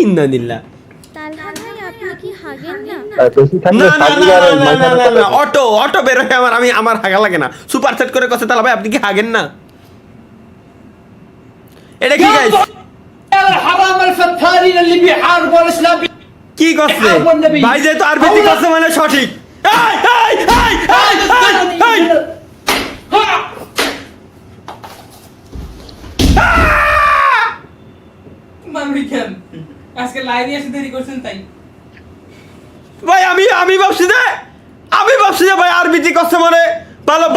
ইন্নালিল্লাহ। Auto auto বের হয়ে আমার হাগা লাগে না। সুপার সেট করে কথা তাহলে ভাই আপনি কি হাগেন না? এটা কি গাইস? কি করছে ভাই? যেহেতু আরবিতে করছে মানে সঠিক। আজকে লাইনে এসে দেরি করছেন তাই ভাই আমি ভাবছি যে ভাই আরবিতে করছে মানে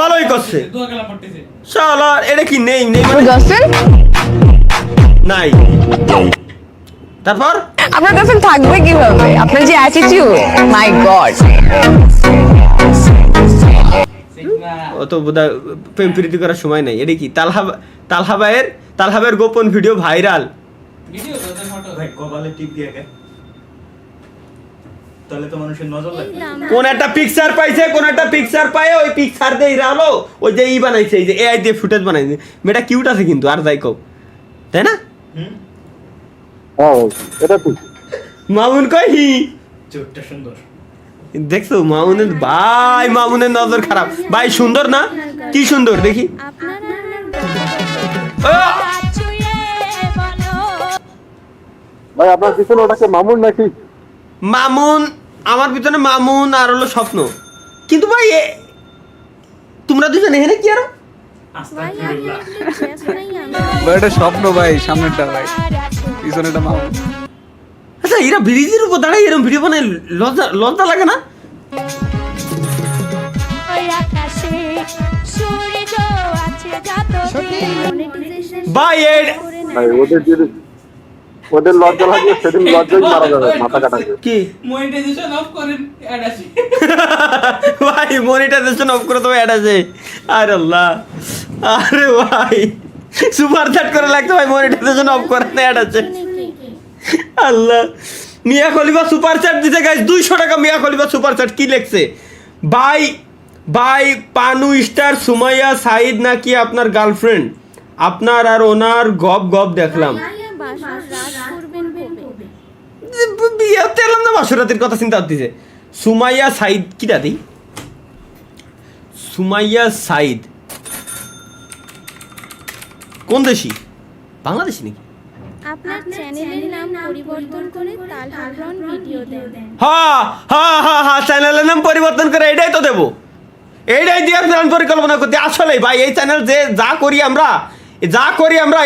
ভালোই করছে। দোয়া কালাম পড়তেছে শালা এটা কি নেই মানে নাই। তারপর আপনার গার্লফ্রেন্ড থাকবে কিভাবে? আপনার যে অ্যাটিটিউড, মাই গড। ও তো বোধহয় প্রেম প্রীতি করার সময় নাই। এটা কি তালহাবের গোপন ভিডিও ভাইরাল। ভিডিও তো ফটো ভাই কপালে টিপ দিয়ে গে তাহলে তো মানুষের নজর লাগবে। কোন একটা পিকচার পাইছে, কোন একটা পিকচার পায় ওই পিকচার দিয়ে ইরালো ওই যে বানাইছে, এই যে এআই দিয়ে ফুটেজ বানাইছে। মেয়েটা কিউট আছে কিন্তু আর যাই কও, তাই না? এটা ঠিক। মামুন কই হি চোখটা সুন্দর দেখছো? মামুনের নজর খারাপ। ভাই সুন্দর না? কি সুন্দর দেখি। ভাই আপনার পিছনে ওটাকে মামুন নাকি? মামুন আমার পিছনে মামুন আর হলো স্বপ্ন। কিন্তু ভাই তোমরা দুজন এখানে কি আর? ভাই এটা স্বপ্ন ভাই, সামনেরটা ভাই, পিছনেটা মামুন। আচ্ছা এরা ব্রিজের উপর দাঁড়ায় এরকম ভিডিও বানায়, লজ্জা লাগে না? ভাই ওদের লজ্জা লাগবে, সেদিন লজ্জাই মারা যাবে, মাথা কাটা যাবে। কি মনিটাইজেশন অফ করেন অ্যাড আছে ভাই মনিটাইজেশন অফ করে দেবো, এটা আছে। আরে আল্লাহ, আরে ভাই সুপার চ্যাট করে লাগতো ভাই, মনিটাইজেশন অফ করে না, এটা আছে। আল্লাহ, মিয়া খলিফা সুপার চ্যাট দিতে গাইস 200 টাকা। মিয়া খলিফা সুপার চ্যাট কি লিখছে? ভাই পানু স্টার সুমাইয়া সাইদ নাকি আপনার গার্লফ্রেন্ড? আপনার আর ওনার গপ দেখলাম। বিয়ে তেলাম না, বাসরাতের কথা চিন্তা করতেছে। সুমাইয়া সাইদ কিটা দিই? সুমাইয়া সাইদ কোন দেশি? বাংলাদেশি নাকি? আপনার চ্যানেলের নাম পরিবর্তন করে তালহারন ভিডিও দেন। হ্যাঁ চ্যানেলের নাম পরিবর্তন করে এটাই তো দেবো, এইটাই দিয়ে প্ল্যান পরিকল্পনা করতে। আসলে ভাই এই চ্যানেল যে যা করি আমরা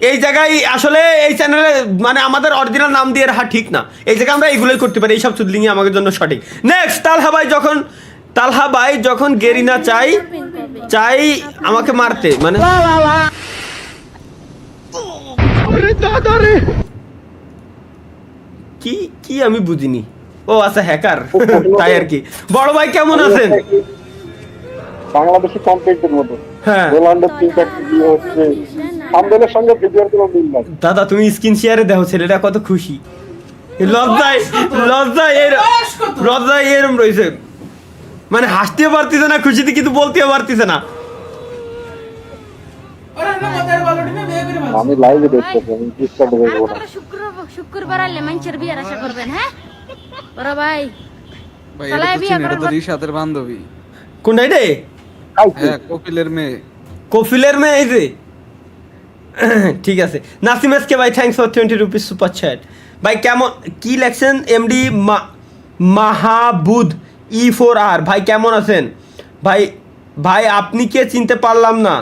এই জায়গায় আসলে এই চ্যানেলে মানে আমাদের অরিজিনাল নাম দিয়ে রাখা ঠিক না। এই জায়গায় আমরা এইগুলোই করতে পারি, এইসব চুদলিংই আমাদের জন্য সঠিক। নেক্সট, তালহা ভাই যখন গেরিনা চাই আমাকে মারতে, মানে কি আমি বুঝিনি। ও আচ্ছা হ্যাকার, তাই আর কি। বড় ভাই কেমন আছেন? বাংলাদেশি কন্টেন্টের মতো হ্যাঁ রোনাল্ডো তিনটা ভিডিও হচ্ছে, আমদলের সঙ্গে ভিডিওর কোনো মিল নাই। দাদা তুমি স্ক্রিন শেয়ারে দেখো, ছেলেটা কত খুশি। লজ্জায় এরম রয়েছে, মানে হাসতেও পারতেছে না খুশিতে, কিন্তু বলতেও পারতেছে না। ওরা না মজার বালুটি না বিয়ে করে ভালো আমি লাইভে দেখতেছি, আমি ডিসকাউন্টে দেখবো না। শুক্রবার আলে মানুষের বিয়ের আশা করবেন। হ্যাঁ ওরা ভাই ভাই এটা তো চিনি, এটা তো রিশাতের বান্ধবী। কোনটাই রে? হ্যাঁ, কপিলের মেয়ে এই যে। ঠিক আছে, নাসিম এসকে ভাই thanks for 20 rupees super chat. ভাই কেমন, কি লেখছেন? এমডি মাহাবুদ E4R ভাই কেমন আছেন? ভাই আপনি কে চিনতে পারলাম না।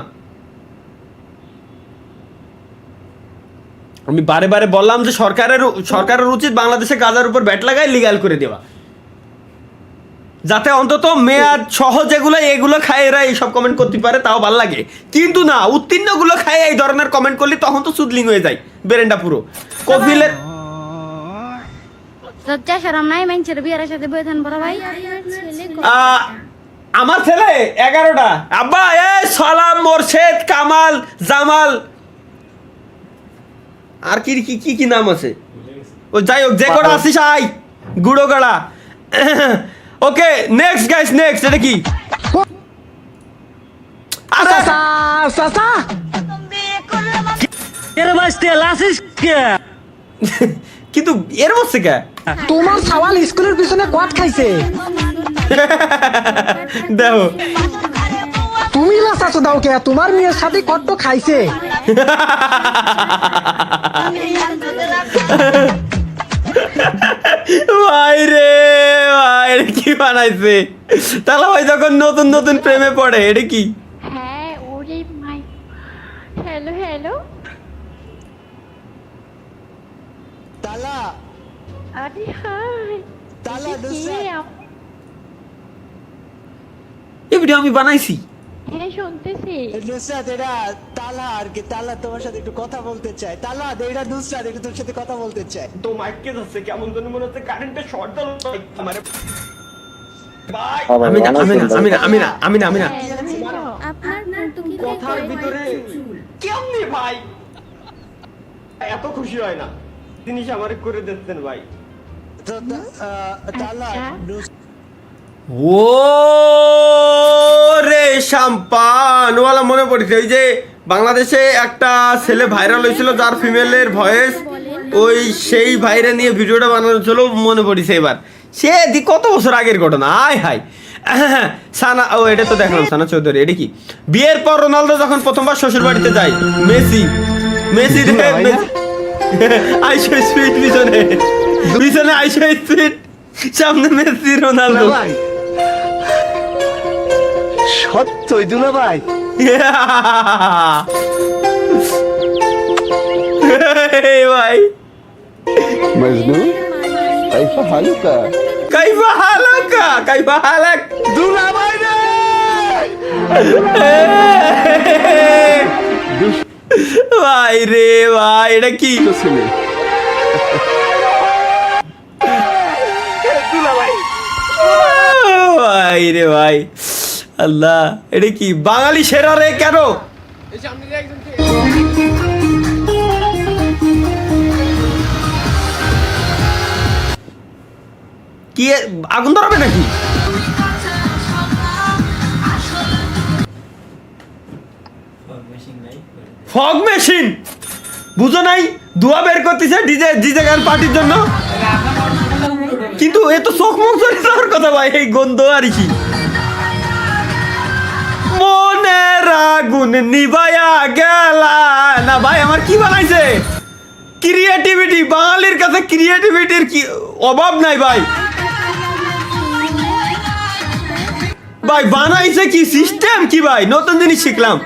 আমি বারে বললাম যে সরকারের উচিত বাংলাদেশে গাঁজার উপর ব্যাট লাগায় লিগ্যাল করে দেওয়া, যাতে অন্তত মেয়াদ সহ এগুলো খায় এরা এইসব কমেন্ট করতে পারে, তাও ভালো লাগে। কিন্তু না, উত্তীর্ণগুলো খায় এই ধরনের কমেন্ট করলে তখন তো সুদলিং হয়ে যায় বেরেন্ডা পুরো। কপিলের লজ্জা শরম নাই মানুষের বিয়ের সাথে বইতেন বড় ভাই। আমার ছেলে 11টা। আব্বা সালাম, মোরশেদ, কামাল, জামাল, আর কি নাম আছে, ও যাই হোক যে কটা আসিস আই গুড়ো গড়া। ওকে নেক্সট গাইস, নেক্সট এটা কি? কিন্তু এর মধ্যে কে তোমার সওয়াল স্কুলের পিছনে কট খাইছে দেখো তুমি লাসাছো দাও কে তোমার মেয়ের সাথে কট তো খাইছে ভাই রে ভাই এটা কি বানাইছে তাহলে ভাই যখন নতুন নতুন প্রেমে পড়ে এটা কি হ্যাঁ ওরে মাই হ্যালো হ্যালো তালা আরে হাই তালা এই ভিডিও আমি বানাইছি হ্যাঁ শুনতেছি নুসরাত এটা তালা আর কি তালা তোমার সাথে একটু কথা বলতে চায় তালা এটা নুসরাত একটু তোর সাথে কথা বলতে চায় তো মাইকে যাচ্ছে কেমন যেন মনে হচ্ছে কারেন্টের শর্ট দিল আমারে ভাই আমি না আপনার পর্তুগিজে কথার ভিতরে কেমনে ভাই এত খুশি হয় না জিনিস আমারে করে দিচ্ছেন ভাই তো তালা ও রে শাম্পান ওয়ালা মনে পড়েছে ওই যে বাংলাদেশে একটা ছেলে ভাইরাল হয়েছিল যার ফিমেলের ভয়েস ওই সেই ভাইরা নিয়ে ভিডিওটা বানানো ছিল মনে পড়েছে এবার সে কত বছর আগের ঘটনা আয় হাই সানা ও এটা তো দেখলাম সানা চৌধুরী এটা কি বিয়ের পর রোনালদো যখন প্রথমবার শ্বশুর বাড়িতে যায় মেসি রে মেসি আইসো স্পিড পিছনে আইসো স্পিড সামনে মেসি রোনালদো সত্যই দুলা ভাই ভাই মজনু কাইফা হালুকা কাইফা হালাক দুলা ভাই রে ভাই রে ভাই এটা কি ছেলে ভাই রে ভাই আল্লাহ এটা কি বাঙালি সেরা রে কেন কি আগুন ধরাবে নাকি ফগ মেশিন বুঝো নাই ধোয়া বের করতেছে ডিজে গান পার্টির জন্য কিন্তু এ তো চোখ মুখ চলে যাওয়ার কথা ভাই এই গন্ধ আর কি মনের আগুন নিভায়া গেলা না ভাই আমার কি বানাইছে ক্রিয়েটিভিটি বাঙালির কাছে ক্রিয়েটিভিটির কি অভাব নাই ভাই ভাই বানাইছে কি সিস্টেম কি ভাই নতুন জিনিস শিখলাম